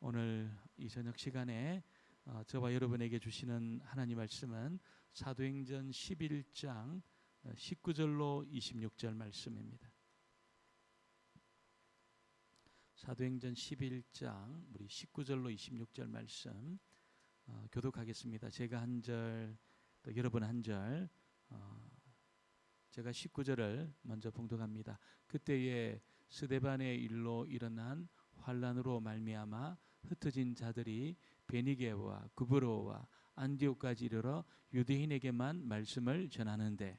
오늘 이 저녁 시간에 저와 여러분에게 주시는 하나님 말씀은 사도행전 11장 19절로 26절 말씀입니다. 사도행전 11장 우리 19절로 26절 말씀 교독하겠습니다. 제가 한 절, 또 여러분 한 절, 제가 19절을 먼저 봉독합니다. 그때에 스데반의 일로 일어난 환란으로 말미암아 흩어진 자들이 베니게와 구브로와 안디옥까지 이르러 유대인에게만 말씀을 전하는데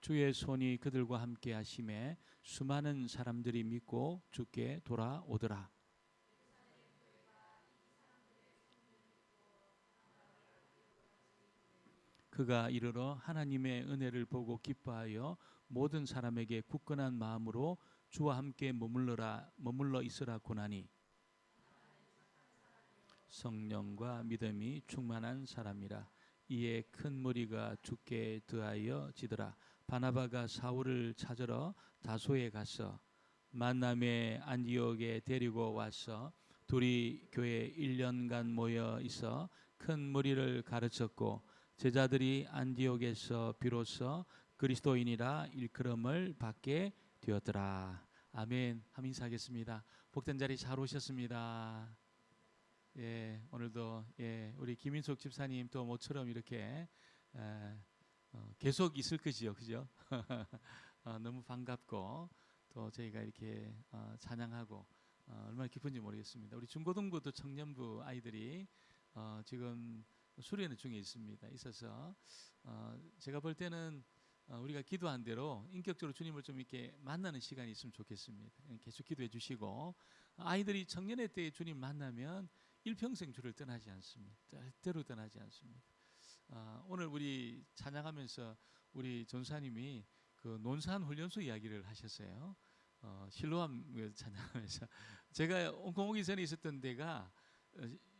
주의 손이 그들과 함께 하심에 수많은 사람들이 믿고 주께 돌아오더라. 그가 이르러 하나님의 은혜를 보고 기뻐하여 모든 사람에게 굳건한 마음으로 주와 함께 머물러 있으라 고나니 성령과 믿음이 충만한 사람이라. 이에 큰 무리가 주께 더하여 지더라. 바나바가 사울을 찾으러 다소에 가서 만남의 안디옥에 데리고 와서 둘이 교회 1년간 모여 있어 큰 무리를 가르쳤고 제자들이 안디옥에서 비로소 그리스도인이라 일컬음을 받게 되었더라. 아멘. 한번 인사하겠습니다. 복된 자리 잘 오셨습니다. 예, 오늘도 우리 김인석 집사님 또 모처럼 이렇게 계속 있을 거지요, 그죠? 너무 반갑고 또 저희가 이렇게 찬양하고 얼마나 기쁜지 모르겠습니다. 우리 중고등부도 청년부 아이들이 지금 수련 중에 있어서 제가 볼 때는 우리가 기도한 대로 인격적으로 주님을 좀 이렇게 만나는 시간이 있으면 좋겠습니다. 계속 기도해 주시고 아이들이 청년의 때에 주님 만나면 일평생 주를 떠나지 않습니다. 절대로 떠나지 않습니다. 오늘 우리 찬양하면서 우리 전사님이 그 논산 훈련소 이야기를 하셨어요. 실로암 찬양하면서 제가 온공 오기 전에 있었던 데가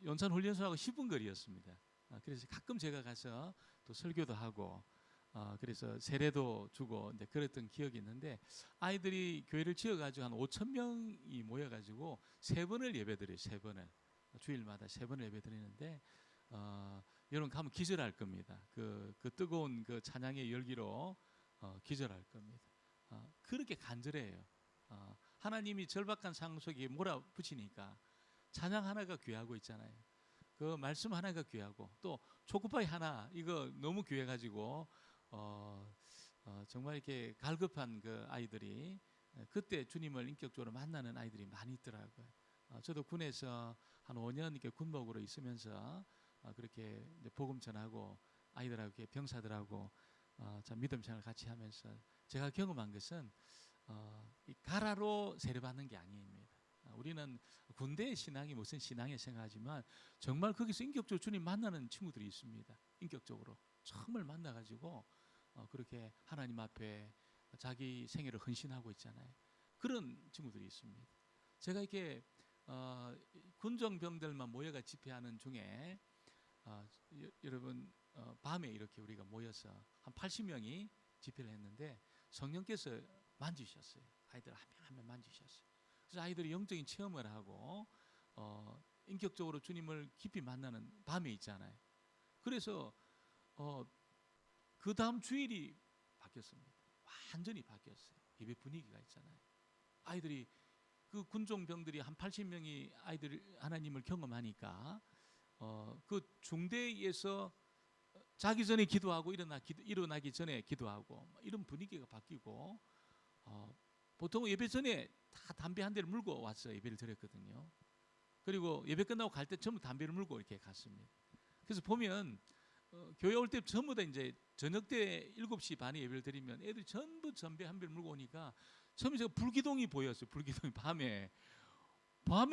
연산 훈련소하고 10분 거리였습니다. 그래서 가끔 제가 가서 또 설교도 하고 그래서 세례도 주고 그랬던 기억이 있는데 아이들이 교회를 지어가지고 한 5천 명이 모여가지고 3번을 예배드려요. 3번을 주일마다 3번을 예배드리는데 여러분 가면 기절할 겁니다. 그 뜨거운 그 찬양의 열기로 기절할 겁니다. 그렇게 간절해요. 하나님이 절박한 상황 속에 몰아붙이니까 찬양 하나가 귀하고 있잖아요. 그 말씀 하나가 귀하고 또 초코파이 하나 이거 너무 귀해가지고 정말 이렇게 갈급한 그 아이들이 그때 주님을 인격적으로 만나는 아이들이 많이 있더라고요. 저도 군에서 한 5년 이렇게 군복으로 있으면서 그렇게 복음 전하고 아이들하고 이렇게 병사들하고 참 믿음 생활 같이 하면서 제가 경험한 것은 가라로 세례받는 게 아닙니다. 우리는 군대의 신앙이 무슨 신앙이 생각하지만 정말 거기서 인격적으로 주님 만나는 친구들이 있습니다. 인격적으로 정말 만나가지고 그렇게 하나님 앞에 자기 생애를 헌신하고 있잖아요. 그런 친구들이 있습니다. 제가 이렇게 군정병들만 모여가 집회하는 중에 여러분 밤에 이렇게 우리가 모여서 한 80명이 집회를 했는데 성령께서 만지셨어요. 아이들 한 명 한 명 만지셨어요. 그래서 아이들이 영적인 체험을 하고 인격적으로 주님을 깊이 만나는 밤에 있잖아요. 그래서 그 다음 주일이 바뀌었습니다. 완전히 바뀌었어요. 예배 분위기가 있잖아요. 아이들이 그 군종병들이 한 80명이 아이들 하나님을 경험하니까 그 중대에서 자기 전에 기도하고 일어나기 전에 기도하고 이런 분위기가 바뀌고 보통 예배 전에 다 담배 한 대를 물고 와서 예배를 드렸거든요. 그리고 예배 끝나고 갈 때 전부 담배를 물고 이렇게 갔습니다. 그래서 보면 교회 올 때 전부 다 이제 저녁 때 7시 반에 예배를 드리면 애들이 전부 담배 한 배를 물고 오니까 처음에 제가 불기둥이 보였어요. 불기둥이 밤에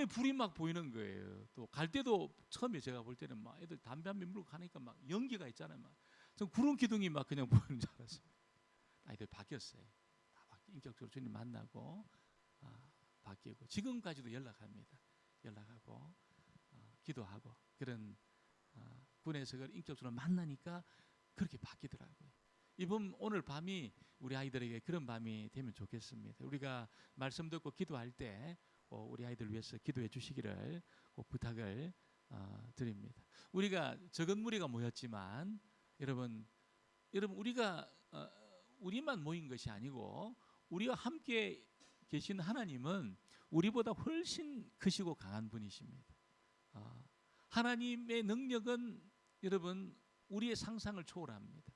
불이 막 보이는 거예요. 또 갈 때도 처음에 제가 볼 때는 막 애들 담배 한 배 물고 가니까 막 연기가 있잖아요. 막 전 구름 기둥이 막 그냥 보이는 줄 알았어요. 아이들 바뀌었어요. 인격적으로 주님 만나고 바뀌고 지금까지도 연락합니다. 연락하고 기도하고 그런 군에서 인격적으로 만나니까 그렇게 바뀌더라고요. 이번 오늘 밤이 우리 아이들에게 그런 밤이 되면 좋겠습니다. 우리가 말씀 듣고 기도할 때 우리 아이들 위해서 기도해 주시기를 꼭 부탁을 드립니다. 우리가 적은 무리가 모였지만 여러분 우리가 우리만 모인 것이 아니고 우리와 함께 계신 하나님은 우리보다 훨씬 크시고 강한 분이십니다. 하나님의 능력은 여러분 우리의 상상을 초월합니다.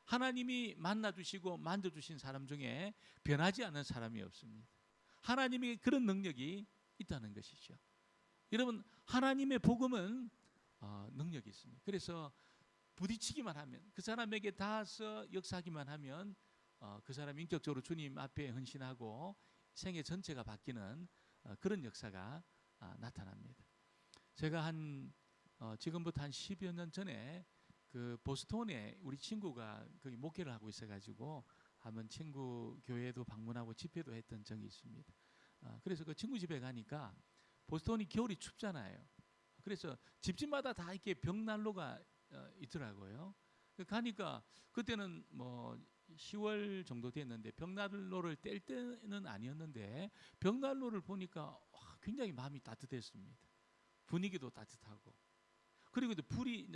하나님이 만나주시고 만져주신 사람 중에 변하지 않는 사람이 없습니다. 하나님의 그런 능력이 있다는 것이죠. 여러분 하나님의 복음은 능력이 있습니다. 그래서 부딪히기만 하면, 그 사람에게 닿아서 역사하기만 하면 그 사람이 인격적으로 주님 앞에 헌신하고 생애 전체가 바뀌는 그런 역사가 나타납니다. 제가 지금부터 한 10여 년 전에 그 보스턴에 우리 친구가 거기 목회를 하고 있어가지고 한번 친구 교회도 방문하고 집회도 했던 적이 있습니다. 그래서 그 친구 집에 가니까 보스턴이 겨울이 춥잖아요. 그래서 집집마다 다 이렇게 벽난로가 있더라고요. 가니까 그때는 뭐 10월 정도 됐는데 벽난로를 뗄 때는 아니었는데 벽난로를 보니까 굉장히 마음이 따뜻했습니다. 분위기도 따뜻하고. 그리고 이제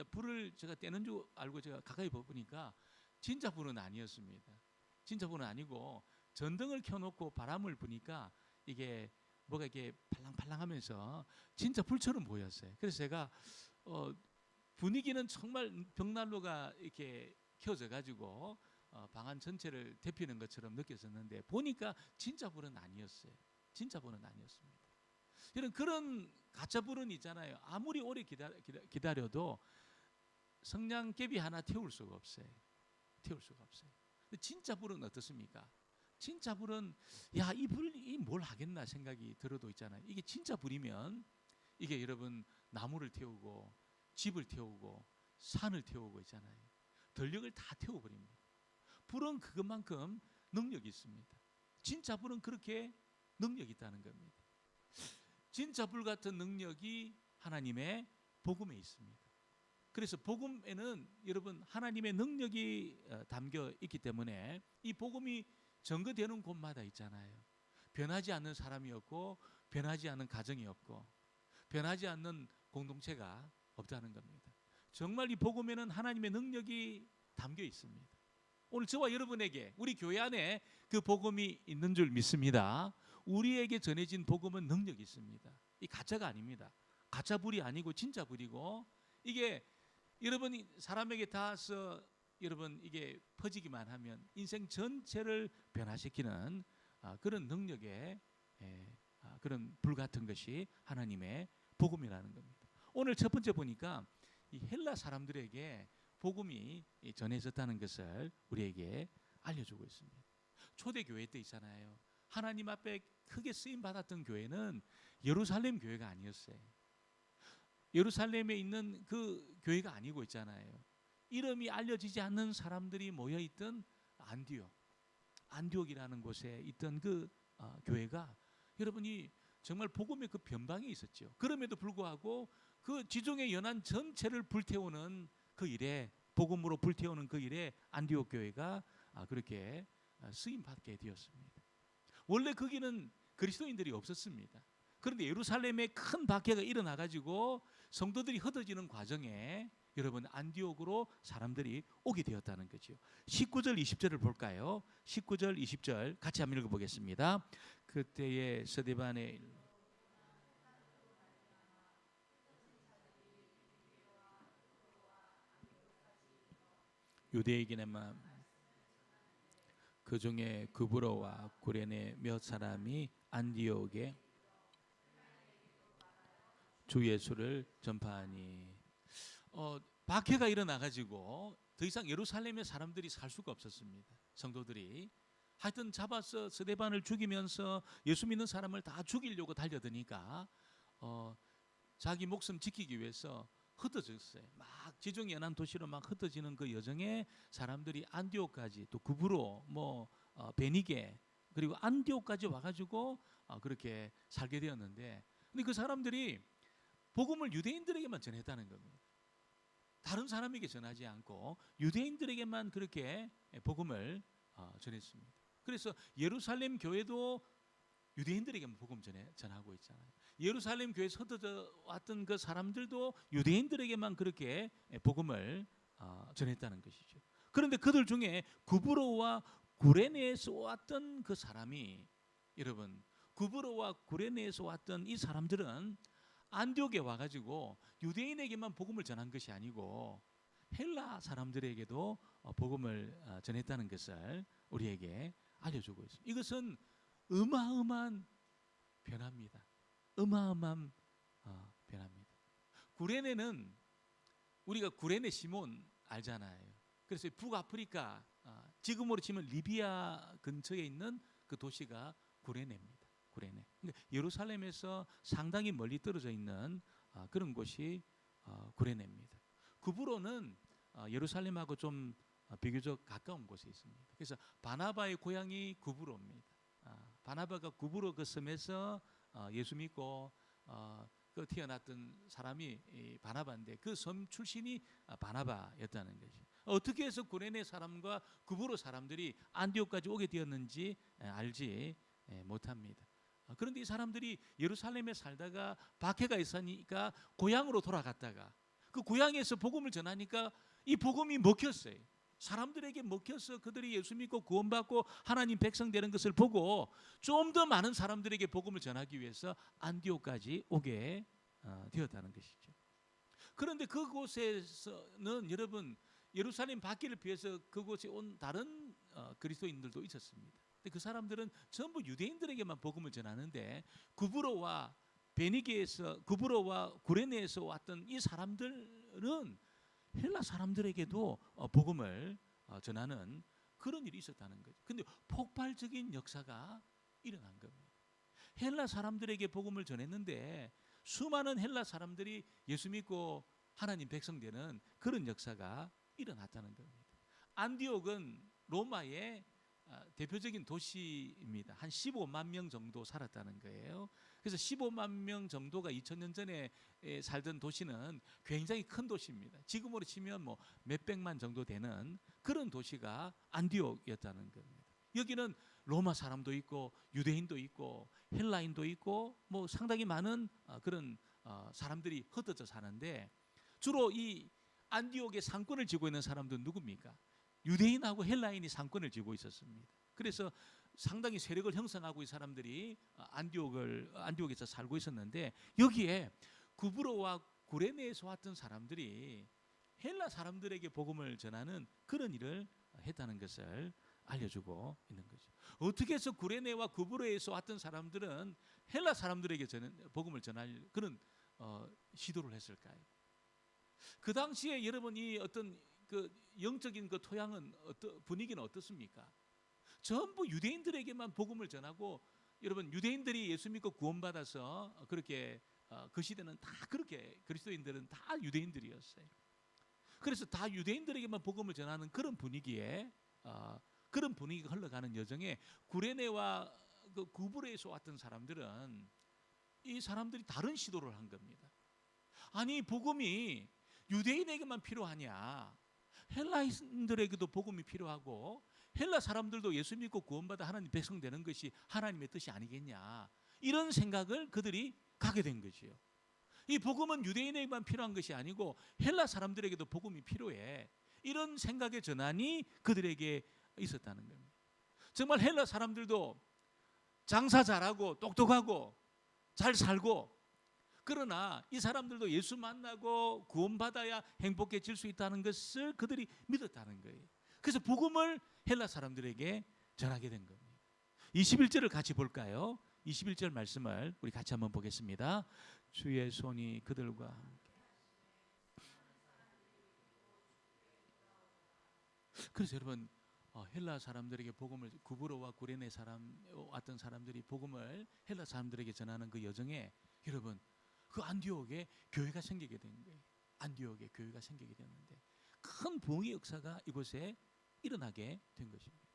불을 제가 떼는 줄 알고 제가 가까이 보니까 진짜 불은 아니었습니다. 진짜 불은 아니고 전등을 켜놓고 바람을 부니까 이게 뭐가 이렇게 팔랑팔랑하면서 진짜 불처럼 보였어요. 그래서 제가 분위기는 정말 벽난로가 이렇게 켜져 가지고 방안 전체를 데피는 것처럼 느꼈었는데 보니까 진짜 불은 아니었어요. 진짜 불은 아니었습니다. 이런 그런 가짜 불은 있잖아요. 아무리 오래 기다려도 성냥개비 하나 태울 수가 없어요. 태울 수가 없어요. 근데 진짜 불은 어떻습니까? 진짜 불은 이 불이 뭘 하겠나 생각이 들어도 있잖아요. 이게 진짜 불이면 이게 여러분 나무를 태우고 집을 태우고 산을 태우고 있잖아요. 전력을 다 태워버립니다. 불은 그것만큼 능력이 있습니다. 진짜 불은 그렇게 능력이 있다는 겁니다. 진짜 불 같은 능력이 하나님의 복음에 있습니다. 그래서 복음에는 여러분 하나님의 능력이 담겨 있기 때문에 이 복음이 전거되는 곳마다 있잖아요. 변하지 않는 사람이 없고 변하지 않는 가정이 없고 변하지 않는 공동체가 없다는 겁니다. 정말 이 복음에는 하나님의 능력이 담겨 있습니다. 오늘 저와 여러분에게 우리 교회 안에 그 복음이 있는 줄 믿습니다. 우리에게 전해진 복음은 능력이 있습니다. 이 가짜가 아닙니다. 가짜 불이 아니고 진짜 불이고 이게 여러분이 사람에게 닿아서 여러분 이게 퍼지기만 하면 인생 전체를 변화시키는 그런 능력의 그런 불 같은 것이 하나님의 복음이라는 겁니다. 오늘 첫 번째 보니까 이 헬라 사람들에게 복음이 전해졌다는 것을 우리에게 알려주고 있습니다. 초대교회 때 있잖아요. 하나님 앞에 크게 쓰임 받았던 교회는 예루살렘 교회가 아니었어요. 예루살렘에 있는 그 교회가 아니고 있잖아요. 이름이 알려지지 않는 사람들이 모여있던 안디옥이라는 곳에 있던 그 교회가 여러분이 정말 복음의 그 변방에 있었죠. 그럼에도 불구하고 그 지중해 연안 전체를 불태우는 그 일에 복음으로 불태우는 그 일에 안디옥 교회가 그렇게 쓰임 받게 되었습니다. 원래 거기는 그리스도인들이 없었습니다. 그런데 예루살렘에 큰 박해가 일어나 가지고 성도들이 흩어지는 과정에 여러분 안디옥으로 사람들이 오게 되었다는 거죠. 19절 20절을 볼까요? 19절 20절 같이 한번 읽어보겠습니다. 그때의 스데반의 유대인에만 그 중에 구브로와 구레네 몇 사람이 안디옥에 주 예수를 전파하니 박해가 일어나가지고 더 이상 예루살렘의 사람들이 살 수가 없었습니다. 성도들이 하여튼 잡아서 스데반을 죽이면서 예수 믿는 사람을 다 죽이려고 달려드니까 자기 목숨 지키기 위해서 흩어졌어요. 막 지중해 연안 도시로 막 흩어지는 그 여정에 사람들이 안디옥까지 또 구브로 베니게 그리고 안디옥까지 와가지고 그렇게 살게 되었는데 근데 그 사람들이 복음을 유대인들에게만 전했다는 겁니다. 다른 사람에게 전하지 않고 유대인들에게만 그렇게 복음을 전했습니다. 그래서 예루살렘 교회도 유대인들에게만 복음 전하고 있잖아요. 예루살렘 교회에서 흩어져 왔던 그 사람들도 유대인들에게만 그렇게 복음을 전했다는 것이죠. 그런데 그들 중에 구브로와 구레네에서 왔던 그 사람이, 여러분, 구브로와 구레네에서 왔던 이 사람들은 안디옥에 와가지고 유대인에게만 복음을 전한 것이 아니고 헬라 사람들에게도 복음을 전했다는 것을 우리에게 알려주고 있습니다. 이것은 어마어마한 변화입니다. 어마어마한 변화입니다. 구레네는 우리가 구레네 시몬 알잖아요. 그래서 북아프리카, 지금으로 치면 리비아 근처에 있는 그 도시가 구레네입니다. 구레네. 그러니까 예루살렘에서 상당히 멀리 떨어져 있는 그런 곳이 구레네입니다. 구브로는 예루살렘하고 좀 비교적 가까운 곳에 있습니다. 그래서 바나바의 고향이 구브로입니다. 바나바가 구브로 그 섬에서 예수 믿고 그 태어났던 사람이 바나바인데 그 섬 출신이 바나바였다는 것이. 어떻게 해서 구레네 사람과 구브로 사람들이 안디옥까지 오게 되었는지 알지 못합니다. 그런데 이 사람들이 예루살렘에 살다가 박해가 있으니까 고향으로 돌아갔다가 그 고향에서 복음을 전하니까 이 복음이 먹혔어요. 사람들에게 먹혀서 그들이 예수 믿고 구원받고 하나님 백성 되는 것을 보고 좀 더 많은 사람들에게 복음을 전하기 위해서 안디옥까지 오게 되었다는 것이죠. 그런데 그곳에서는 여러분, 예루살렘 밖을 피해서 그곳에 온 다른 그리스도인들도 있었습니다. 근데 그 사람들은 전부 유대인들에게만 복음을 전하는데 구브로와 베니게에서, 구브로와 구레네에서 왔던 이 사람들은 헬라 사람들에게도 복음을 전하는 그런 일이 있었다는 거죠. 근데 폭발적인 역사가 일어난 겁니다. 헬라 사람들에게 복음을 전했는데 수많은 헬라 사람들이 예수 믿고 하나님 백성 되는 그런 역사가 일어났다는 겁니다. 안디옥은 로마의 대표적인 도시입니다. 한 15만 명 정도 살았다는 거예요. 그래서 15만 명 정도가 2000년 전에 살던 도시는 굉장히 큰 도시입니다. 지금으로 치면 뭐 몇백만 정도 되는 그런 도시가 안디옥이었다는 겁니다. 여기는 로마 사람도 있고 유대인도 있고 헬라인도 있고 뭐 상당히 많은 그런 사람들이 흩어져 사는데 주로 이 안디옥의 상권을 쥐고 있는 사람들은 누굽니까? 유대인하고 헬라인이 상권을 쥐고 있었습니다. 그래서 상당히 세력을 형성하고 이 사람들이 안디옥에서 살고 있었는데 여기에 구브로와 구레네에서 왔던 사람들이 헬라 사람들에게 복음을 전하는 그런 일을 했다는 것을 알려주고 있는 거죠. 어떻게 해서 구레네와 구브로에서 왔던 사람들은 헬라 사람들에게 복음을 전할 그런 시도를 했을까요? 그 당시에 여러분 이 어떤 그 영적인 그 토양은 분위기는 어떻습니까? 전부 유대인들에게만 복음을 전하고 여러분 유대인들이 예수 믿고 구원받아서 그렇게 그 시대는 다 그렇게 그리스도인들은 다 유대인들이었어요. 그래서 다 유대인들에게만 복음을 전하는 그런 분위기에 그런 분위기가 흘러가는 여정에 구레네와 그 구브로에서 왔던 사람들은 이 사람들이 다른 시도를 한 겁니다. 아니 복음이 유대인에게만 필요하냐? 헬라인들에게도 복음이 필요하고 헬라 사람들도 예수 믿고 구원받아 하나님 백성 되는 것이 하나님의 뜻이 아니겠냐? 이런 생각을 그들이 가게 된 거지요. 이 복음은 유대인에게만 필요한 것이 아니고 헬라 사람들에게도 복음이 필요해. 이런 생각의 전환이 그들에게 있었다는 겁니다. 정말 헬라 사람들도 장사 잘하고 똑똑하고 잘 살고 그러나 이 사람들도 예수 만나고 구원받아야 행복해질 수 있다는 것을 그들이 믿었다는 거예요. 그래서 복음을 헬라 사람들에게 전하게 된 겁니다. 21절을 같이 볼까요? 21절 말씀을 우리 같이 한번 보겠습니다. 주의 손이 그들과 함께. 그래서 여러분 헬라 사람들에게 복음을 구브로와 구레네 왔던 사람들이 복음을 헬라 사람들에게 전하는 그 여정에 여러분 그 안디옥에 교회가 생기게 된 거예요. 안디옥에 교회가 생기게 됐는데 큰 부흥의 역사가 이곳에 일어나게 된 것입니다.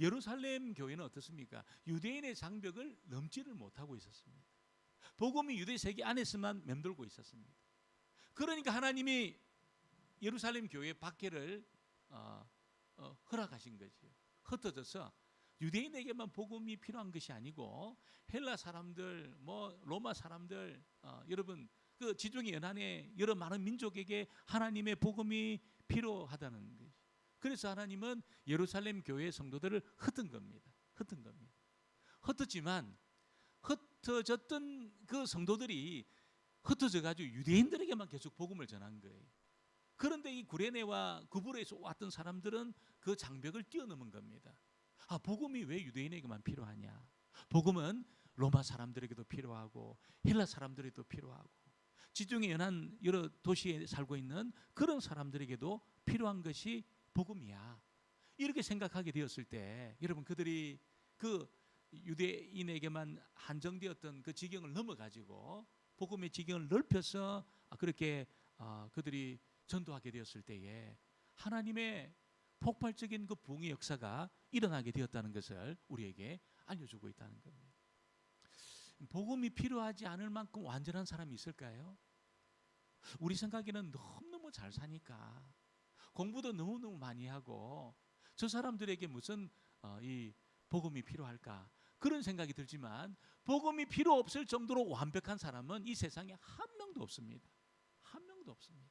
예루살렘 교회는 어떻습니까? 유대인의 장벽을 넘지를 못하고 있었습니다. 복음이 유대 세계 안에서만 맴돌고 있었습니다. 그러니까 하나님이 예루살렘 교회 박해를 허락하신 거죠. 흩어져서 유대인에게만 복음이 필요한 것이 아니고 헬라 사람들, 뭐 로마 사람들, 여러분 그 지중해 연안의 여러 많은 민족에게 하나님의 복음이 필요하다는 거죠. 그래서 하나님은 예루살렘 교회 성도들을 흩은 겁니다. 흩은 겁니다. 흩었지만 흩어졌던 그 성도들이 흩어져 가지고 유대인들에게만 계속 복음을 전한 거예요. 그런데 이 구레네와 구브로에서 왔던 사람들은 그 장벽을 뛰어넘은 겁니다. 복음이 왜 유대인에게만 필요하냐? 복음은 로마 사람들에게도 필요하고 헬라 사람들에게도 필요하고 지중해 연안 여러 도시에 살고 있는 그런 사람들에게도 필요한 것이 복음이야. 이렇게 생각하게 되었을 때 여러분 그들이 그 유대인에게만 한정되었던 그 지경을 넘어가지고 복음의 지경을 넓혀서 그렇게 그들이 전도하게 되었을 때에 하나님의 폭발적인 그 부흥의 역사가 일어나게 되었다는 것을 우리에게 알려주고 있다는 겁니다. 복음이 필요하지 않을 만큼 완전한 사람이 있을까요? 우리 생각에는 너무너무 잘 사니까 공부도 너무너무 많이 하고 저 사람들에게 무슨 이 복음이 필요할까 그런 생각이 들지만 복음이 필요 없을 정도로 완벽한 사람은 이 세상에 한 명도 없습니다. 한 명도 없습니다.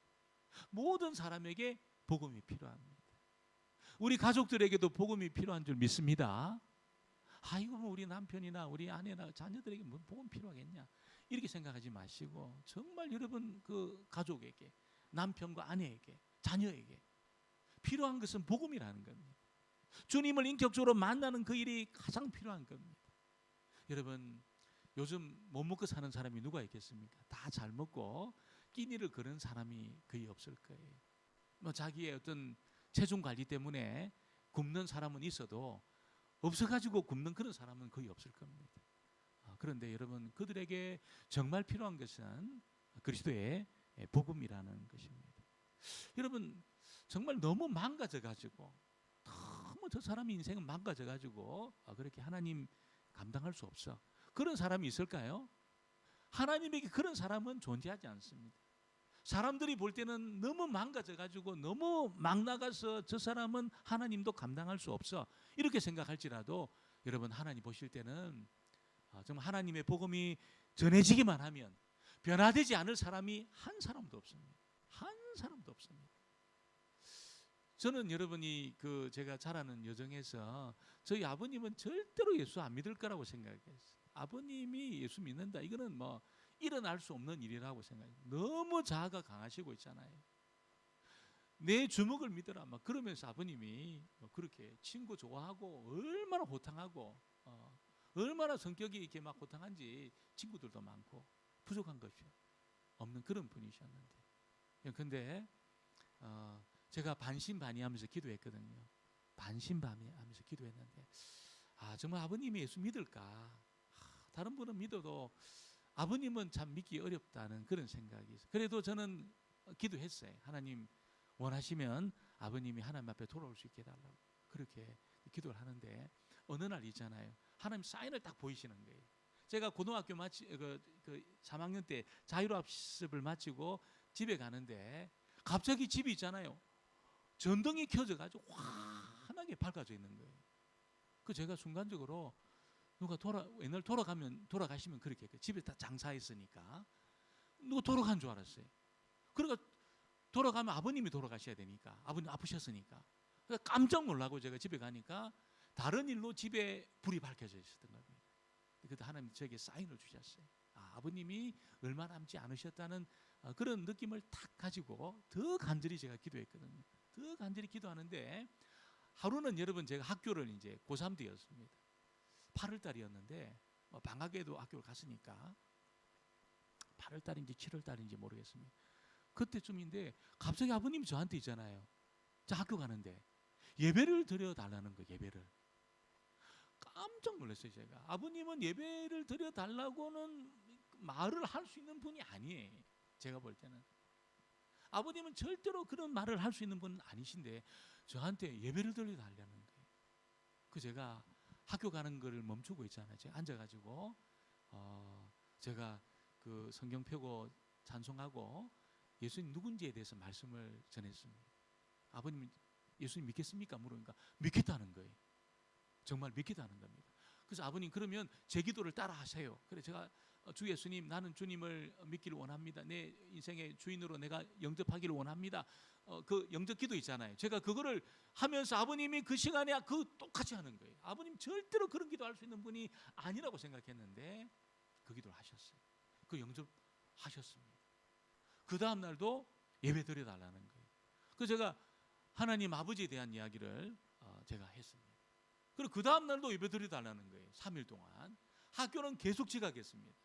모든 사람에게 복음이 필요합니다. 우리 가족들에게도 복음이 필요한 줄 믿습니다. 아이고 뭐 우리 남편이나 우리 아내나 자녀들에게 뭐 복음 필요하겠냐 이렇게 생각하지 마시고 정말 여러분 그 가족에게 남편과 아내에게 자녀에게 필요한 것은 복음이라는 겁니다. 주님을 인격적으로 만나는 그 일이 가장 필요한 겁니다. 여러분 요즘 못 먹고 사는 사람이 누가 있겠습니까? 다 잘 먹고 끼니를 거는 사람이 거의 없을 거예요. 뭐 자기의 어떤 체중 관리 때문에 굶는 사람은 있어도 없어가지고 굶는 그런 사람은 거의 없을 겁니다. 그런데 여러분 그들에게 정말 필요한 것은 그리스도의 복음이라는 것입니다. 여러분 정말 너무 망가져가지고 너무 저 사람의 인생은 망가져가지고 그렇게 하나님 감당할 수 없어 그런 사람이 있을까요? 하나님에게 그런 사람은 존재하지 않습니다. 사람들이 볼 때는 너무 망가져가지고 너무 막 나가서 저 사람은 하나님도 감당할 수 없어 이렇게 생각할지라도 여러분 하나님 보실 때는 정말 하나님의 복음이 전해지기만 하면 변화되지 않을 사람이 한 사람도 없습니다. 한 사람도 없습니다. 저는 여러분이 그 제가 자라는 여정에서 저희 아버님은 절대로 예수 안 믿을 거라고 생각했어요. 아버님이 예수 믿는다 이거는 뭐 일어날 수 없는 일이라고 생각해요. 너무 자아가 강하시고 있잖아요. 내 주먹을 믿어라 막 그러면서 아버님이 그렇게 친구 좋아하고 얼마나 호탕하고 얼마나 성격이 이렇게 막 호탕한지 친구들도 많고 부족한 것이 없는 그런 분이셨는데 근데 제가 반신반의하면서 기도했거든요. 반신반의하면서 기도했는데 정말 아버님이 예수 믿을까? 다른 분은 믿어도 아버님은 참 믿기 어렵다는 그런 생각이 있어요. 그래도 저는 기도했어요. 하나님 원하시면 아버님이 하나님 앞에 돌아올 수 있게 해달라고 그렇게 기도를 하는데 어느 날 있잖아요. 하나님 사인을 딱 보이시는 거예요. 제가 고등학교 3학년 때 자율학습을 마치고 집에 가는데 갑자기 집이 있잖아요. 전등이 켜져가지고 환하게 밝아져 있는 거예요. 그 제가 순간적으로 누가 옛날 돌아가시면 그렇게 했어요. 집에 다 장사했으니까 누가 돌아간 줄 알았어요. 그러니까 돌아가면 아버님이 돌아가셔야 되니까 아버님 아프셨으니까 그러니까 깜짝 놀라고 제가 집에 가니까 다른 일로 집에 불이 밝혀져 있었던 겁니다. 그때 하나님 저에게 사인을 주셨어요. 아버님이 얼마 남지 않으셨다는 그런 느낌을 탁 가지고 더 간절히 제가 기도했거든요. 더 간절히 기도하는데 하루는 여러분 제가 학교를 이제 고3 때였습니다. 8월 달이었는데 방학에도 학교를 갔으니까 8월 달인지 7월 달인지 모르겠습니다. 그때쯤인데 갑자기 아버님이 저한테 있잖아요. 저 학교 가는데 예배를 드려달라는 거예요. 예배를. 깜짝 놀랐어요. 제가. 아버님은 예배를 드려달라고는 말을 할 수 있는 분이 아니에요. 제가 볼 때는. 아버님은 절대로 그런 말을 할 수 있는 분은 아니신데 저한테 예배를 드려달라는 거예요. 그 제가 학교 가는 거를 멈추고 있잖아요. 제가 앉아가지고 제가 그 성경 펴고 찬송하고 예수님 누군지에 대해서 말씀을 전했습니다. 아버님 예수님 믿겠습니까? 물으니까 믿겠다는 거예요. 정말 믿겠다는 겁니다. 그래서 아버님 그러면 제 기도를 따라 하세요. 그래 제가 주 예수님 나는 주님을 믿기를 원합니다. 내 인생의 주인으로 내가 영접하기를 원합니다. 그 영접 기도 있잖아요. 제가 그거를 하면서 아버님이 그 시간에 그 똑같이 하는 거예요. 아버님 절대로 그런 기도할 수 있는 분이 아니라고 생각했는데 그 기도를 하셨어요. 그 영접하셨습니다. 그 다음 날도 예배 드려달라는 거예요. 그래서 제가 하나님 아버지에 대한 이야기를 제가 했습니다. 그리고 그 다음 날도 예배 드려달라는 거예요. 3일 동안. 학교는 계속 지각했습니다.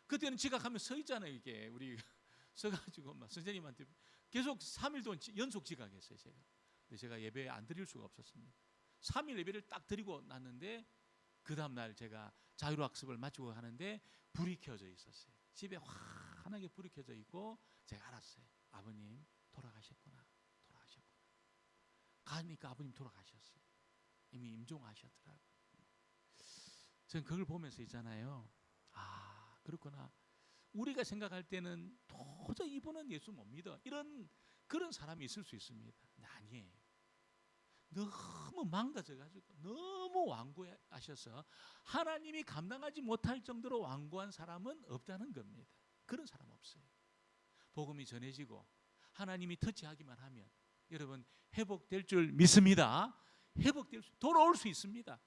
그때는 지각하면 서 있잖아요. 이게 우리 서가지고 막 선생님한테 계속 3일 동안 연속 지각했어요. 근데 제가 예배 안 드릴 수가 없었습니다. 3일 예배를 딱 드리고 났는데 그 다음 날 제가 자율학습을 마치고 하는데 불이 켜져 있었어요. 집에 환하게 불이 켜져 있고 제가 알았어요. 아버님 돌아가셨구나. 가니까 아버님 돌아가셨어요. 이미 임종하셨더라고요. 저는 그걸 보면서 있잖아요. 아 그렇구나. 우리가 생각할 때는 도저히 이분은 예수 못 믿어. 그런 사람이 있을 수 있습니다. 근데 아니에요. 너무 망가져가지고 너무 완고하셔서 하나님이 감당하지 못할 정도로 완고한 사람은 없다는 겁니다. 그런 사람 없어요. 복음이 전해지고 하나님이 터치하기만 하면 여러분 회복될 줄 믿습니다. 돌아올 수 있습니다.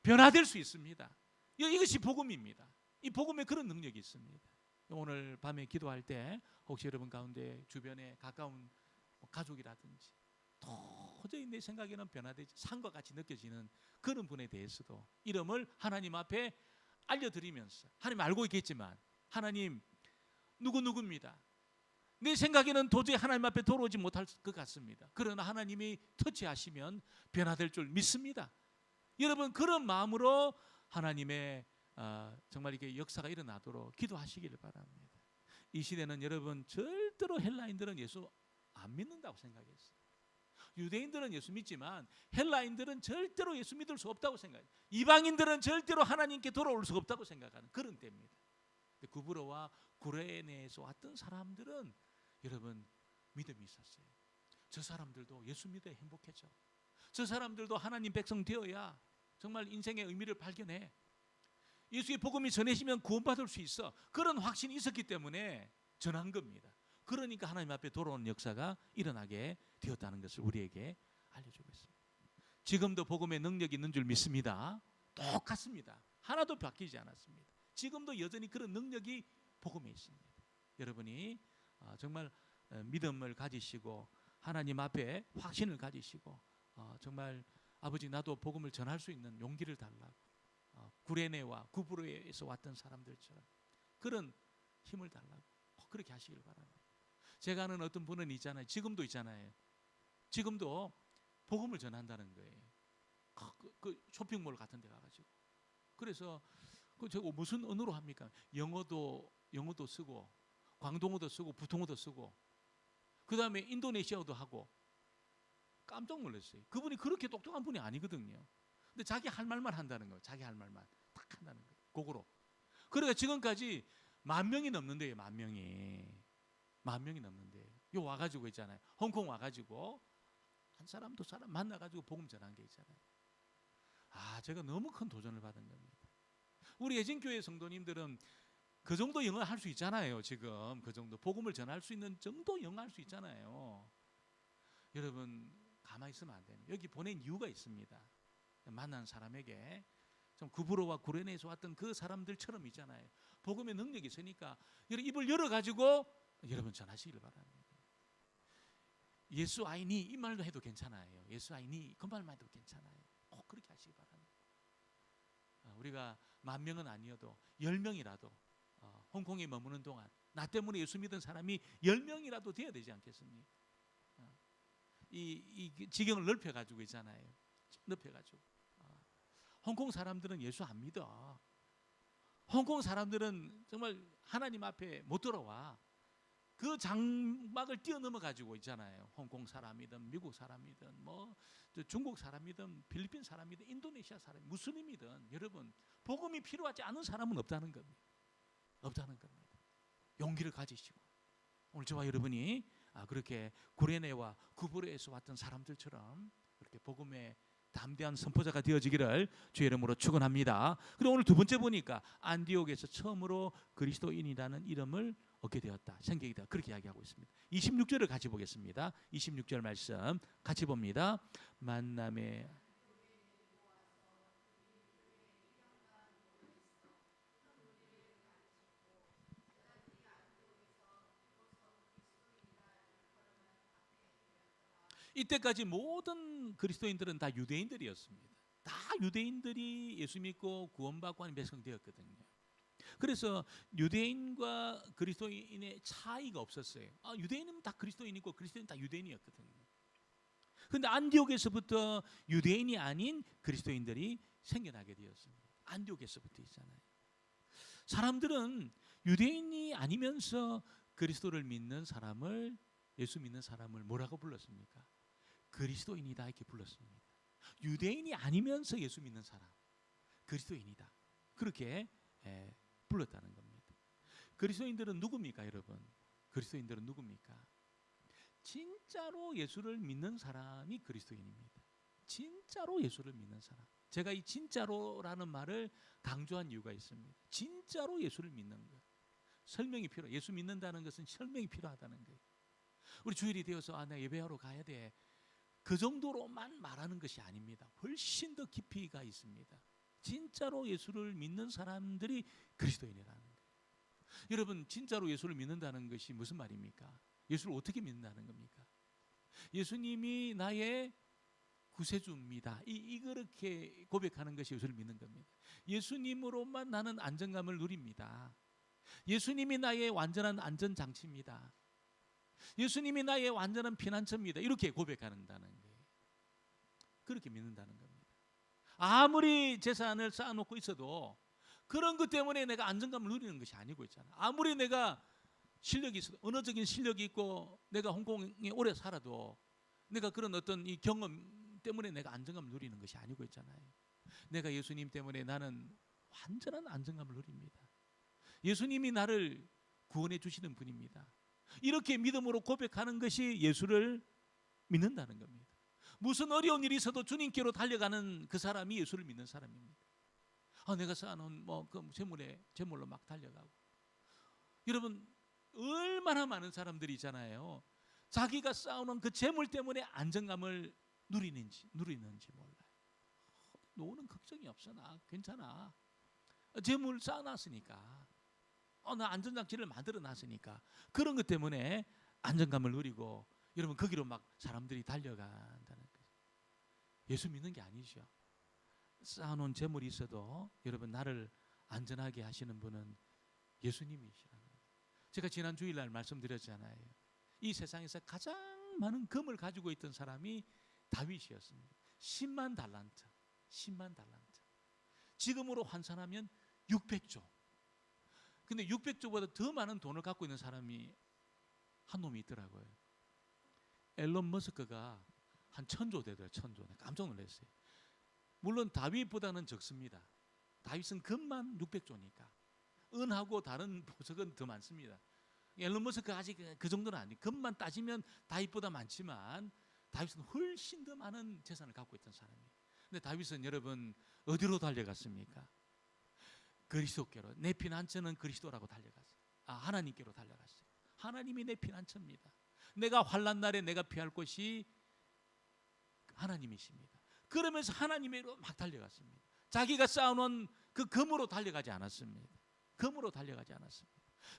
변화될 수 있습니다. 이것이 복음입니다. 이 복음에 그런 능력이 있습니다. 오늘 밤에 기도할 때 혹시 여러분 가운데 주변에 가까운 가족이라든지 도저히 내 생각에는 변화되지 산과 같이 느껴지는 그런 분에 대해서도 이름을 하나님 앞에 알려드리면서 하나님 알고 있겠지만 하나님 누구입니다. 내 생각에는 도저히 하나님 앞에 돌아오지 못할 것 같습니다. 그러나 하나님이 터치하시면 변화될 줄 믿습니다. 여러분 그런 마음으로 하나님의 정말 이렇게 역사가 일어나도록 기도하시기를 바랍니다. 이 시대는 여러분 절대로 헬라인들은 예수 안 믿는다고 생각했어요. 유대인들은 예수 믿지만 헬라인들은 절대로 예수 믿을 수 없다고 생각해요. 이방인들은 절대로 하나님께 돌아올 수 없다고 생각하는 그런 때입니다. 구브로와 구레네에서 왔던 사람들은 여러분 믿음이 있었어요. 저 사람들도 예수 믿어야 행복해져. 저 사람들도 하나님 백성 되어야 정말 인생의 의미를 발견해. 예수의 복음이 전해지면 구원받을 수 있어. 그런 확신이 있었기 때문에 전한 겁니다. 그러니까 하나님 앞에 돌아오는 역사가 일어나게 되었다는 것을 우리에게 알려주고 있습니다. 지금도 복음의 능력이 있는 줄 믿습니다. 똑같습니다. 하나도 바뀌지 않았습니다. 지금도 여전히 그런 능력이 복음에 있습니다. 여러분이 정말 믿음을 가지시고 하나님 앞에 확신을 가지시고 정말 아버지 나도 복음을 전할 수 있는 용기를 달라고 구레네와 구브로에서 왔던 사람들처럼 그런 힘을 달라고 그렇게 하시길 바랍니다. 제가 아는 어떤 분은 있잖아요. 지금도 있잖아요. 지금도 복음을 전한다는 거예요. 그 쇼핑몰 같은 데 가가지고 그래서 저거 무슨 언어로 합니까? 영어도 쓰고 광동어도 쓰고 부통어도 쓰고 그 다음에 인도네시아어도 하고 깜짝 놀랐어요. 그분이 그렇게 똑똑한 분이 아니거든요. 근데 자기 할 말만 한다는 거예요. 자기 할 말만 딱 한다는 거예요. 그거로. 그러니까 지금까지 10,000명이 넘는데요. 10,000명이 넘는데요. 요 와가지고 있잖아요. 홍콩 와가지고 한 사람 두 사람 만나가지고 복음 전한 게 있잖아요. 제가 너무 큰 도전을 받은 겁니다. 우리 예진교회 성도님들은 그 정도 영어 할 수 있잖아요. 지금 그 정도 복음을 전할 수 있는 정도 영어 할 수 있잖아요. 여러분 가만히 있으면 안 됩니다. 여기 보낸 이유가 있습니다. 만난 사람에게 좀 구브로와 구레네에서 왔던 그 사람들처럼 있잖아요. 복음의 능력이 있으니까 입을 열어가지고 여러분 전하시길 바랍니다. 예수 아이니 이 말도 해도 괜찮아요. 예수 아이니 그 말만 해도 괜찮아요. 꼭 그렇게 하시기 바랍니다. 우리가 10,000명은 아니어도 10명이라도 홍콩에 머무는 동안 나 때문에 예수 믿은 사람이 10명이라도 되어야 되지 않겠습니까? 이 지경을 넓혀가지고 있잖아요. 넓혀가지고 홍콩 사람들은 예수 안 믿어. 홍콩 사람들은 정말 하나님 앞에 못 들어와. 그 장막을 뛰어넘어가지고 있잖아요. 홍콩 사람이든 미국 사람이든 뭐 중국 사람이든 필리핀 사람이든 인도네시아 사람 무슬림이든 여러분 복음이 필요하지 않은 사람은 없다는 겁니다. 없다는 겁니다. 용기를 가지시고 오늘 저와 여러분이 그렇게 구레네와 구브로에서 왔던 사람들처럼 그렇게 복음의 담대한 선포자가 되어지기를 주의 이름으로 축원합니다. 그리고 오늘 두 번째 보니까 안디옥에서 처음으로 그리스도인이라는 이름을 얻게 되었다, 생기게 되었다, 그렇게 이야기하고 있습니다. 26절을 같이 보겠습니다. 26절 말씀 같이 봅니다. 만남의 이때까지 모든 그리스도인들은 다 유대인들이었습니다. 다 유대인들이 예수 믿고 구원받고 하는 백성 되었거든요. 그래서 유대인과 그리스도인의 차이가 없었어요. 유대인은 다 그리스도인이고 그리스도인은 다 유대인이었거든요. 그런데 안디옥에서부터 유대인이 아닌 그리스도인들이 생겨나게 되었습니다. 안디옥에서부터 있잖아요. 사람들은 유대인이 아니면서 그리스도를 믿는 사람을, 예수 믿는 사람을 뭐라고 불렀습니까? 그리스도인이다 이렇게 불렀습니다. 유대인이 아니면서 예수 믿는 사람, 그리스도인이다 그렇게 불렀다는 겁니다. 그리스도인들은 누굽니까 여러분? 그리스도인들은 누굽니까? 진짜로 예수를 믿는 사람이 그리스도인입니다. 진짜로 예수를 믿는 사람. 제가 이 진짜로라는 말을 강조한 이유가 있습니다. 진짜로 예수를 믿는 것. 설명이 필요. 예수 믿는다는 것은 설명이 필요하다는 거예요. 우리 주일이 되어서 내가 예배하러 가야 돼, 그 정도로만 말하는 것이 아닙니다. 훨씬 더 깊이가 있습니다. 진짜로 예수를 믿는 사람들이 그리스도인이라는 거예요. 여러분, 진짜로 예수를 믿는다는 것이 무슨 말입니까? 예수를 어떻게 믿는다는 겁니까? 예수님이 나의 구세주입니다, 이렇게 고백하는 것이 예수를 믿는 겁니다. 예수님으로만 나는 안정감을 누립니다. 예수님이 나의 완전한 안전장치입니다. 예수님이 나의 완전한 피난처입니다, 이렇게 고백한다는 거예요. 그렇게 믿는다는 겁니다. 아무리 재산을 쌓아놓고 있어도 그런 것 때문에 내가 안정감을 누리는 것이 아니고 있잖아. 아무리 내가 실력이 있어도, 언어적인 실력이 있고 내가 홍콩에 오래 살아도 내가 그런 어떤 이 경험 때문에 내가 안정감을 누리는 것이 아니고 있잖아요. 내가 예수님 때문에 나는 완전한 안정감을 누립니다. 예수님이 나를 구원해 주시는 분입니다. 이렇게 믿음으로 고백하는 것이 예수를 믿는다는 겁니다. 무슨 어려운 일이 있어도 주님께로 달려가는 그 사람이 예수를 믿는 사람입니다. 내가 쌓아놓은 그 재물로 막 달려가고. 여러분, 얼마나 많은 사람들이 있잖아요. 자기가 쌓아놓은 그 재물 때문에 안정감을 누리는지 몰라요. 너는 걱정이 없어, 나 괜찮아. 재물 쌓아놨으니까, 나 안전장치를 만들어놨으니까, 그런 것 때문에 안정감을 누리고, 여러분 거기로 막 사람들이 달려간다는 거예요. 예수 믿는 게 아니죠. 쌓아놓은 재물이 있어도 여러분 나를 안전하게 하시는 분은 예수님이시라는 거예요. 제가 지난 주일날 말씀드렸잖아요. 이 세상에서 가장 많은 금을 가지고 있던 사람이 다윗이었습니다. 10만 달란트. 지금으로 환산하면 600조. 근데 600조보다 더 많은 돈을 갖고 있는 사람이 한 놈이 있더라고요. 앨런 머스크가 한 1000조 되더라고요. 1000조. 깜짝 놀랐어요. 물론 다윗보다는 적습니다. 다윗은 금만 600조니까 은하고 다른 보석은 더 많습니다. 앨런 머스크 아직 그 정도는 아니에요. 금만 따지면 다윗보다 많지만 다윗은 훨씬 더 많은 재산을 갖고 있던 사람이에요. 근데 다윗은 여러분 어디로 달려갔습니까? 그리스도께로. 내 피난처는 그리스도라고 달려갔어요. 하나님께로 달려갔어요. 하나님이 내 피난처입니다. 내가 환난 날에 내가 피할 곳이 하나님이십니다. 그러면서 하나님으로 막 달려갔습니다. 자기가 쌓아놓은 그 금으로 달려가지 않았습니다.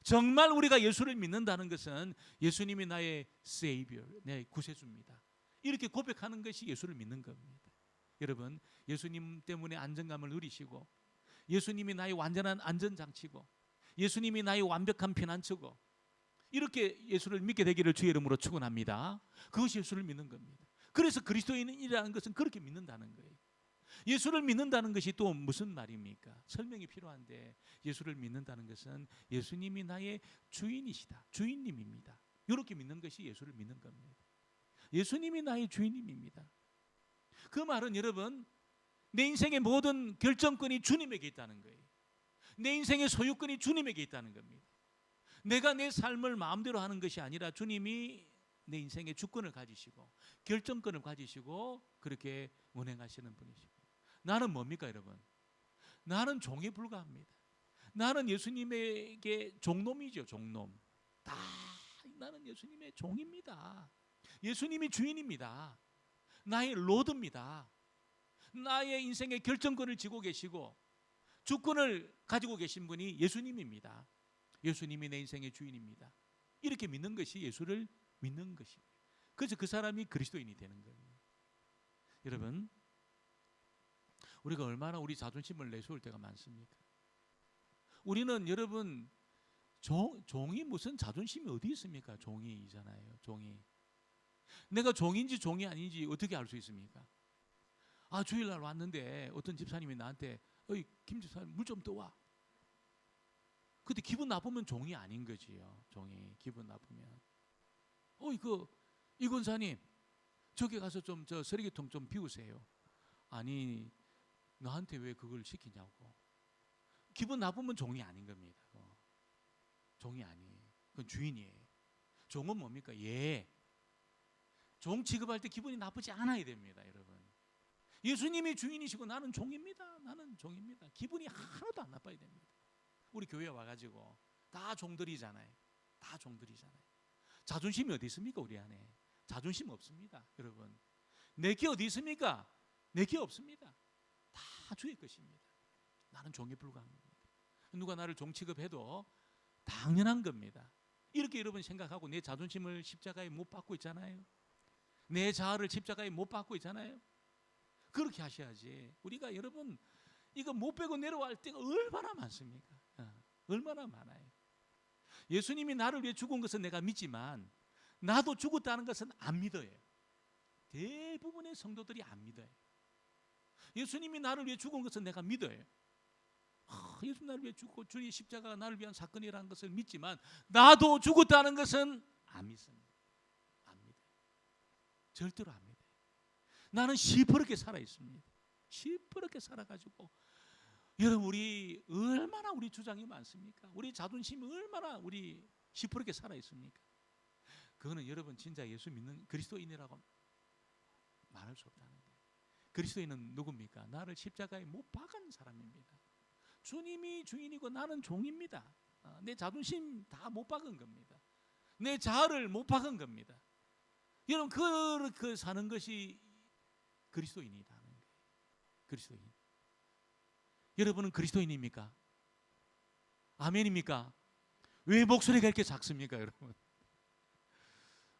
정말 우리가 예수를 믿는다는 것은 예수님이 나의 세이비어, 내 구세주입니다, 이렇게 고백하는 것이 예수를 믿는 겁니다. 여러분, 예수님 때문에 안정감을 누리시고, 예수님이 나의 완전한 안전장치고, 예수님이 나의 완벽한 피난처고, 이렇게 예수를 믿게 되기를 주의 이름으로 축원합니다. 그것이 예수를 믿는 겁니다. 그래서 그리스도인이라는 것은 그렇게 믿는다는 거예요. 예수를 믿는다는 것이 또 무슨 말입니까? 설명이 필요한데, 예수를 믿는다는 것은 예수님이 나의 주인이시다, 주인님입니다, 이렇게 믿는 것이 예수를 믿는 겁니다. 예수님이 나의 주인님입니다. 그 말은 여러분, 내 인생의 모든 결정권이 주님에게 있다는 거예요. 내 인생의 소유권이 주님에게 있다는 겁니다. 내가 내 삶을 마음대로 하는 것이 아니라 주님이 내 인생의 주권을 가지시고 결정권을 가지시고 그렇게 운행하시는 분이시고, 나는 뭡니까 여러분? 나는 종에 불과합니다. 나는 예수님에게 종놈이죠. 종놈. 다 나는 예수님의 종입니다. 예수님이 주인입니다. 나의 로드입니다. 나의 인생의 결정권을 쥐고 계시고 주권을 가지고 계신 분이 예수님입니다. 예수님이 내 인생의 주인입니다. 이렇게 믿는 것이 예수를 믿는 것입니다. 그래서 그 사람이 그리스도인이 되는 거예요. 여러분, 우리가 얼마나 우리 자존심을 내세울 때가 많습니까? 우리는 여러분 종이 무슨 자존심이 어디 있습니까? 종이잖아요. 종이. 내가 종인지 종이 아닌지 어떻게 알 수 있습니까? 아, 주일날 왔는데 어떤 집사님이 나한테 어이 김 집사님 물 좀 떠와. 그때 기분 나쁘면 종이 아닌 거지요. 종이 기분 나쁘면 어이 이 권사님 저기 가서 좀 저 쓰레기통 좀 비우세요. 아니 나한테 왜 그걸 시키냐고. 기분 나쁘면 종이 아닌 겁니다. 종이 아니에요. 그건 주인이에요. 종은 뭡니까? 종 취급할 때 기분이 나쁘지 않아야 됩니다, 여러분. 예수님이 주인이시고 나는 종입니다. 나는 종입니다. 기분이 하나도 안 나빠야 됩니다. 우리 교회에 와가지고 다 종들이잖아요. 다 종들이잖아요. 자존심이 어디 있습니까? 우리 안에 자존심 없습니다, 여러분. 내게 어디 있습니까? 내게 없습니다. 다 주의 것입니다. 나는 종에 불과한 겁니다. 누가 나를 종 취급해도 당연한 겁니다. 이렇게 여러분 생각하고 내 자존심을 십자가에 못 박고 있잖아요. 내 자아를 십자가에 못 박고 있잖아요. 그렇게 하셔야지. 우리가 여러분 이거 못 빼고 내려갈 때가 얼마나 많습니까? 얼마나 많아요. 예수님이 나를 위해 죽은 것은 내가 믿지만 나도 죽었다는 것은 안 믿어요. 대부분의 성도들이 안 믿어요. 예수님이 나를 위해 죽은 것은 내가 믿어요. 예수님 나를 위해 죽고 주의 십자가가 나를 위한 사건이라는 것을 믿지만 나도 죽었다는 것은 안 믿습니다. 안 믿어요. 절대로 안 믿어요. 나는 시퍼렇게 살아 있습니다. 시퍼렇게 살아가지고 여러분 우리 얼마나 우리 주장이 많습니까? 우리 자존심이 얼마나 우리 시퍼렇게 살아 있습니까? 그거는 여러분 진짜 예수 믿는 그리스도인이라고 말할 수 없다는 거예요. 그리스도인은 누굽니까? 나를 십자가에 못 박은 사람입니다. 주님이 주인이고 나는 종입니다. 내 자존심 다 못 박은 겁니다. 내 자아를 못 박은 겁니다. 여러분 그렇게 사는 것이 그리스도인이라는 거예요. 그리스도인. 여러분은 그리스도인입니까? 아멘입니까? 왜 목소리가 이렇게 작습니까, 여러분?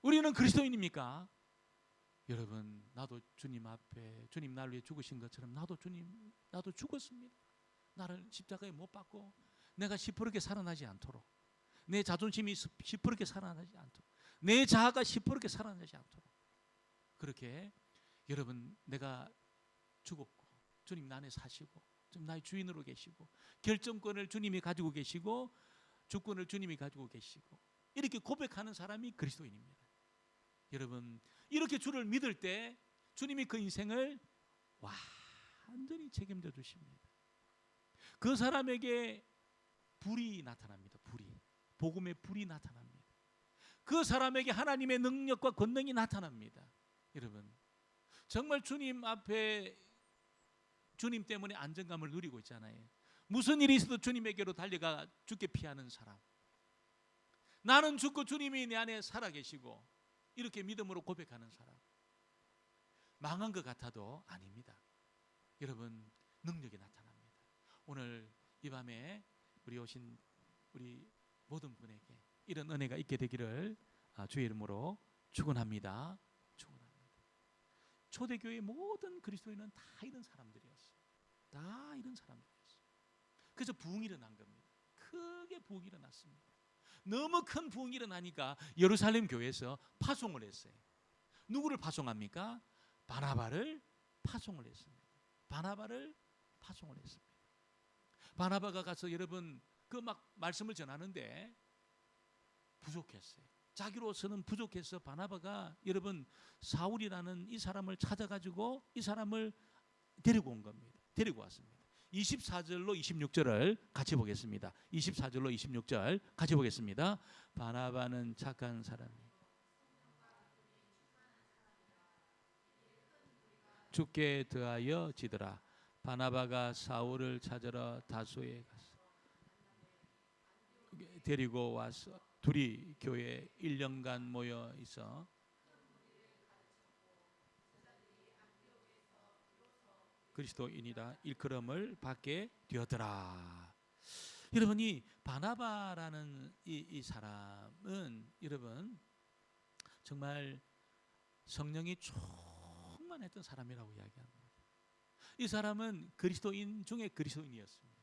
우리는 그리스도인입니까? 여러분 나도 주님 앞에 주님 나를 위해 죽으신 것처럼 나도 죽었습니다. 나를 십자가에 못 박고 내가 시퍼렇게 살아나지 않도록, 내 자존심이 시퍼렇게 살아나지 않도록, 내 자아가 시퍼렇게 살아나지 않도록 그렇게 여러분 내가 죽었고 주님 나 안에 사시고 좀 나의 주인으로 계시고 결정권을 주님이 가지고 계시고 주권을 주님이 가지고 계시고 이렇게 고백하는 사람이 그리스도인입니다. 여러분 이렇게 주를 믿을 때 주님이 그 인생을 완전히 책임져 주십니다. 그 사람에게 불이 나타납니다. 복음의 불이 나타납니다. 그 사람에게 하나님의 능력과 권능이 나타납니다. 여러분 정말 주님 앞에 주님 때문에 안정감을 누리고 있잖아요. 무슨 일이 있어도 주님에게로 달려가 죽게 피하는 사람. 나는 죽고 주님이 내 안에 살아계시고 이렇게 믿음으로 고백하는 사람. 망한 것 같아도 아닙니다. 여러분 능력이 나타납니다. 오늘 이 밤에 우리 오신 우리 모든 분에게 이런 은혜가 있게 되기를 주의 이름으로 축원합니다. 축원합니다. 초대교회 모든 그리스도인은 다 이런 사람들이었어요. 다 이런 사람들이었어요. 그래서 부흥이 일어난 겁니다. 크게 부흥이 일어났습니다. 너무 큰 부흥이 일어나니까 예루살렘 교회에서 파송을 했어요. 누구를 파송합니까? 바나바를 파송을 했습니다. 바나바를 파송을 했습니다. 바나바가 가서 여러분 그 막 말씀을 전하는데 부족했어요. 자기로서는 부족해서 바나바가 여러분 사울이라는 이 사람을 찾아가지고 이 사람을 데리고 온 겁니다. 데리고 왔습니다. 24절로 26절을 같이 보겠습니다. 24절로 26절 같이 보겠습니다. 바나바는 착한 사람, 주께 더하여 지더라. 바나바가 사울을 찾으러 다소에 갔어. 데리고 와서 둘이 교회에 1년간 모여 있어 그리스도인이다 일컬음을 받게 되었더라. 여러분, 이 바나바라는 이 사람은 여러분 정말 성령이 충만했던 사람이라고 이야기합니다. 이 사람은 그리스도인 중에 그리스도인이었습니다.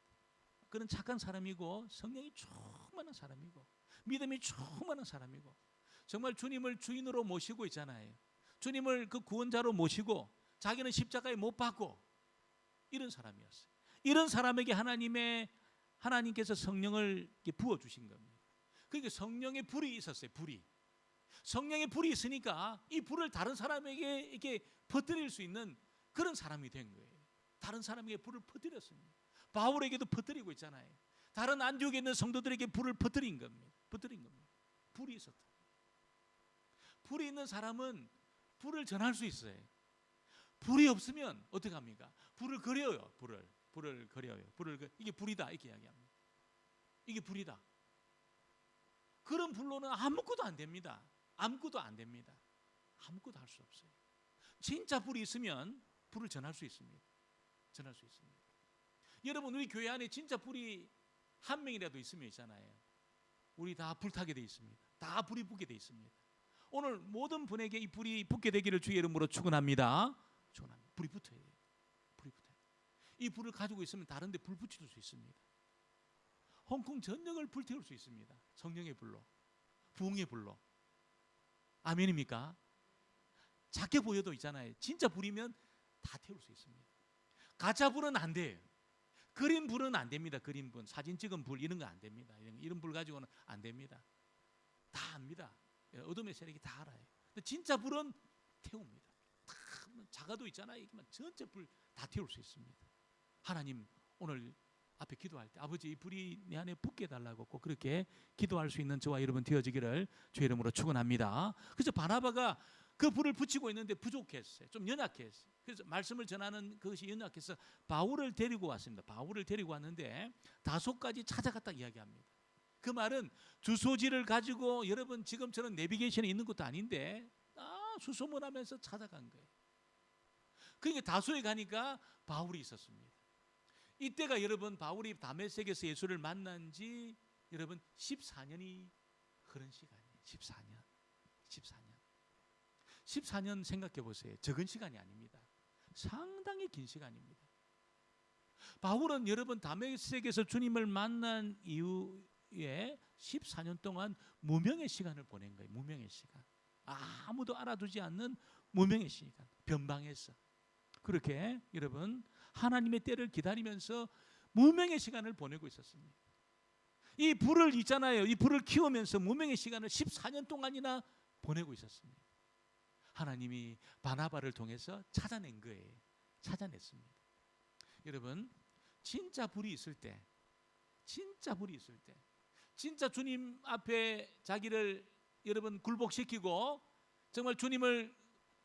그는 착한 사람이고 성령이 충만한 사람이고 믿음이 충만한 사람이고 정말 주님을 주인으로 모시고 있잖아요. 주님을 그 구원자로 모시고 자기는 십자가에 못 박고 이런 사람이었어요. 이런 사람에게 하나님께서 성령을 부어주신 겁니다. 그러니까 성령의 불이 있었어요. 성령의 불이 있으니까 이 불을 다른 사람에게 이렇게 퍼뜨릴 수 있는 그런 사람이 된 거예요. 다른 사람에게 불을 퍼뜨렸습니다. 바울에게도 퍼뜨리고 있잖아요. 다른 안디옥에 있는 성도들에게 불을 퍼뜨린 겁니다. 불이 있었다. 불이 있는 사람은 불을 전할 수 있어요. 불이 없으면 어떻게 합니까? 불을 그려요. 불을 그려요. 이게 불이다 이렇게 이야기합니다. 이게 불이다. 그런 불로는 아무것도 안 됩니다. 아무것도 할 수 없어요. 진짜 불이 있으면 불을 전할 수 있습니다. 여러분, 우리 교회 안에 진짜 불이 한 명이라도 있으면 있잖아요. 우리 다 불타게 돼 있습니다. 다 불이 붙게 돼 있습니다. 오늘 모든 분에게 이 불이 붙게 되기를 주의 이름으로 축원합니다. 불이 붙어야 돼요. 이 불을 가지고 있으면 다른 데 불 붙일 수 있습니다. 홍콩 전역을 불태울 수 있습니다. 성령의 불로, 부흥의 불로. 아멘입니까? 작게 보여도 있잖아요. 진짜 불이면 다 태울 수 있습니다. 가짜 불은 안 돼요. 그린 불은 안 됩니다. 그린 불, 사진 찍은 불 이런 거 안 됩니다. 이런 불 가지고는 안 됩니다. 다 압니다. 어둠의 세력이 다 알아요. 근데 진짜 불은 태웁니다. 다 작아도 있잖아요. 전체 불 다 태울 수 있습니다. 하나님, 오늘 앞에 기도할 때 아버지 이 불이 내 안에 붙게 해달라고 꼭 그렇게 기도할 수 있는 저와 여러분 되어지기를 주의 이름으로 축원합니다. 그래서 바나바가 그 불을 붙이고 있는데 부족했어요. 좀 연약했어요. 그래서 말씀을 전하는 그것이 연약해서 바울을 데리고 왔습니다. 바울을 데리고 왔는데 다소까지 찾아갔다 이야기합니다. 그 말은 주소지를 가지고 여러분 지금처럼 내비게이션이 있는 것도 아닌데 수소문하면서 찾아간 거예요. 그러니까 다소에 가니까 바울이 있었습니다. 이때가 여러분 바울이 다메섹에서 예수를 만난 지 여러분 14년이 흐른 시간이에요. 14년 생각해 보세요. 적은 시간이 아닙니다. 상당히 긴 시간입니다. 바울은 여러분 다메섹에서 주님을 만난 이후에 14년 동안 무명의 시간을 보낸 거예요. 무명의 시간. 아무도 알아두지 않는 무명의 시간. 변방에서. 그렇게 여러분 하나님의 때를 기다리면서 무명의 시간을 보내고 있었습니다. 이 불을 있잖아요. 이 불을 키우면서 무명의 시간을 14년 동안이나 보내고 있었습니다. 하나님이 바나바를 통해서 찾아낸 거예요. 찾아냈습니다. 여러분, 진짜 불이 있을 때, 진짜 주님 앞에 자기를 여러분 굴복시키고 정말 주님을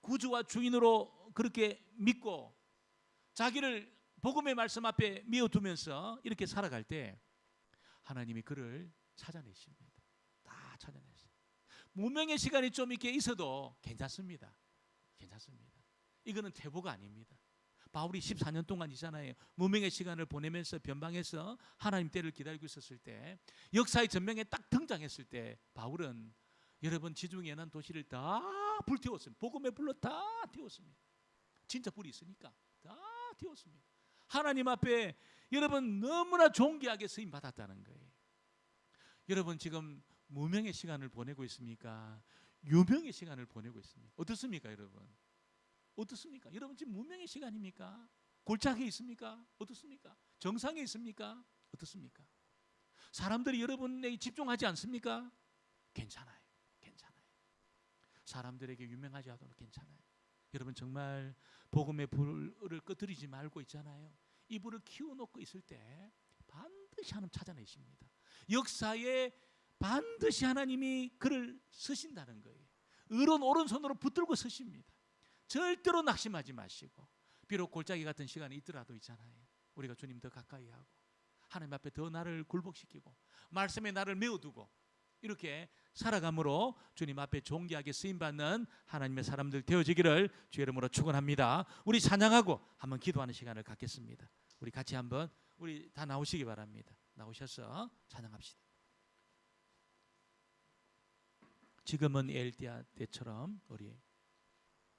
구주와 주인으로 그렇게 믿고 자기를 복음의 말씀 앞에 미워두면서 이렇게 살아갈 때 하나님이 그를 찾아내십니다. 다 찾아냈어요. 무명의 시간이 좀 이렇게 있어도 괜찮습니다. 이거는 퇴보가 아닙니다. 바울이 14년 동안이잖아요. 무명의 시간을 보내면서 변방에서 하나님 때를 기다리고 있었을 때 역사의 전명에 딱 등장했을 때 바울은 여러분 지중해 연안 도시를 다 불태웠습니다. 복음의 불로 다 태웠습니다. 진짜 불이 있으니까 다 태웠습니다. 하나님 앞에 여러분 너무나 존귀하게 쓰임 받았다는 거예요. 여러분 지금 무명의 시간을 보내고 있습니까? 유명의 시간을 보내고 있습니까? 어떻습니까, 여러분? 어떻습니까? 여러분 지금 무명의 시간입니까? 골짜기에 있습니까? 어떻습니까? 정상에 있습니까? 어떻습니까? 사람들이 여러분에게 집중하지 않습니까? 괜찮아요. 사람들에게 유명하지 않아도 괜찮아요. 여러분 정말 복음의 불을 꺼뜨리지 말고 있잖아요. 이불을 키워놓고 있을 때 반드시 하나님 찾아내십니다. 역사에 반드시 하나님이 그를 쓰신다는 거예요. 의로운 오른손으로 붙들고 서십니다. 절대로 낙심하지 마시고, 비록 골짜기 같은 시간이 있더라도 있잖아요. 우리가 주님 더 가까이 하고 하나님 앞에 더 나를 굴복시키고 말씀에 나를 메워두고 이렇게 살아감으로 주님 앞에 존귀하게 쓰임받는 하나님의 사람들 되어지기를 주의 이름으로 축원합니다. 우리 찬양하고 한번 기도하는 시간을 갖겠습니다. 우리 같이 한번, 우리 다 나오시기 바랍니다. 나오셔서 찬양합시다. 지금은 엘디아 때처럼 우리